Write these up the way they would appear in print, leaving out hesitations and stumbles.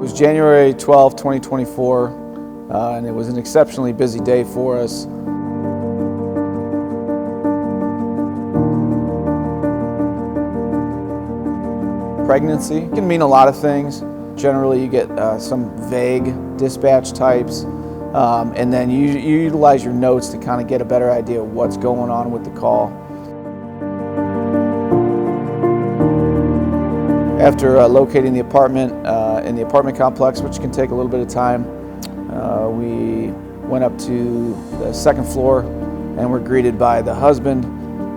was January 12, 2024, and it was an exceptionally busy day for us. Pregnancy can mean a lot of things. Generally, you get some vague dispatch types, and then you utilize your notes to kind of get a better idea of what's going on with the call. After locating the apartment in the apartment complex, which can take a little bit of time, we went up to the second floor and were greeted by the husband,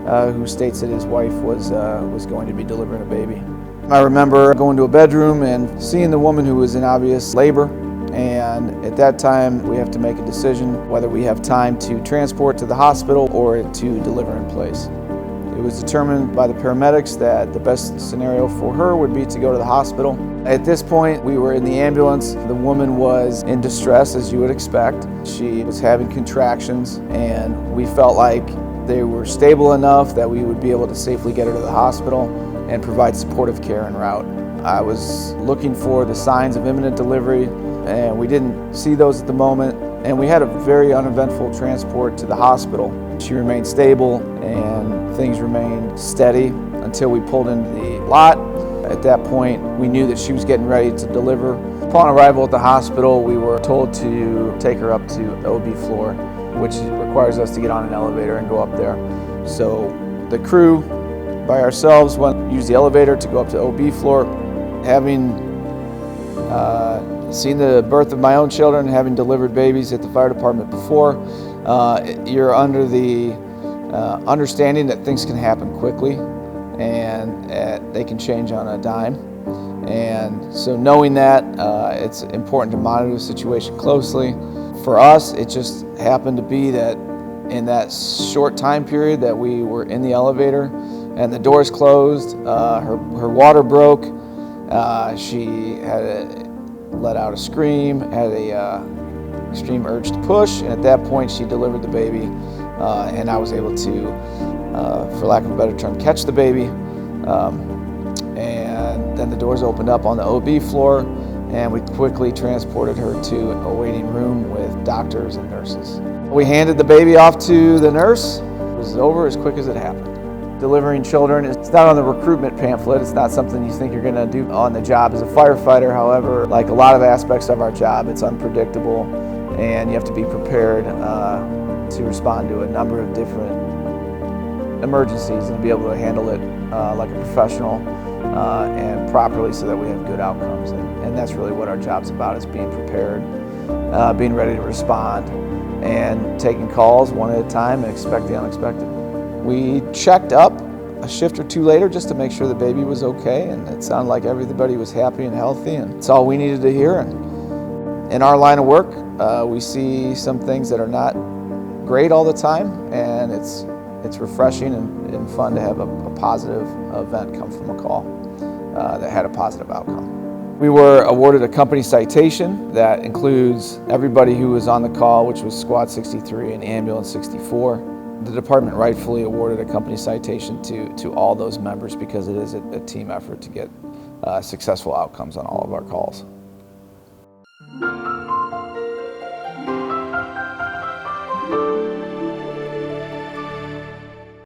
who states that his wife was going to be delivering a baby. I remember going to a bedroom and seeing the woman who was in obvious labor, and at that time we have to make a decision whether we have time to transport to the hospital or to deliver in place. It was determined by the paramedics that the best scenario for her would be to go to the hospital. At this point, we were in the ambulance. The woman was in distress, as you would expect. She was having contractions, and we felt like they were stable enough that we would be able to safely get her to the hospital and provide supportive care en route. I was looking for the signs of imminent delivery, and we didn't see those at the moment, and we had a very uneventful transport to the hospital. She remained stable and things remained steady until we pulled into the lot. At that point, we knew that she was getting ready to deliver. Upon arrival at the hospital, we were told to take her up to the OB floor, which requires us to get on an elevator and go up there. So the crew, by ourselves, used the elevator to go up to OB floor. Having seen the birth of my own children, having delivered babies at the fire department before, you're under the understanding that things can happen quickly and they can change on a dime. And so knowing that, it's important to monitor the situation closely. For us, it just happened to be that in that short time period that we were in the elevator and the doors closed, her water broke. She had let out a scream, had a extreme urge to push, and at that point she delivered the baby, and I was able to, for lack of a better term, catch the baby. And then the doors opened up on the OB floor, and we quickly transported her to a waiting room with doctors and nurses. We handed the baby off to the nurse. It was over as quick as it happened. Delivering children, it's not on the recruitment pamphlet. It's not something you think you're going to do on the job as a firefighter. However, like a lot of aspects of our job, it's unpredictable, and you have to be prepared to respond to a number of different emergencies and be able to handle it like a professional and properly so that we have good outcomes. And that's really what our job's about, is being prepared, being ready to respond, and taking calls one at a time and expect the unexpected. We checked up a shift or two later just to make sure the baby was okay, and it sounded like everybody was happy and healthy, and it's all we needed to hear. And in our line of work, we see some things that are not great all the time, and it's refreshing and fun to have a positive event come from a call that had a positive outcome. We were awarded a company citation that includes everybody who was on the call, which was Squad 63 and Ambulance 64. The department rightfully awarded a company citation to all those members because it is a team effort to get successful outcomes on all of our calls.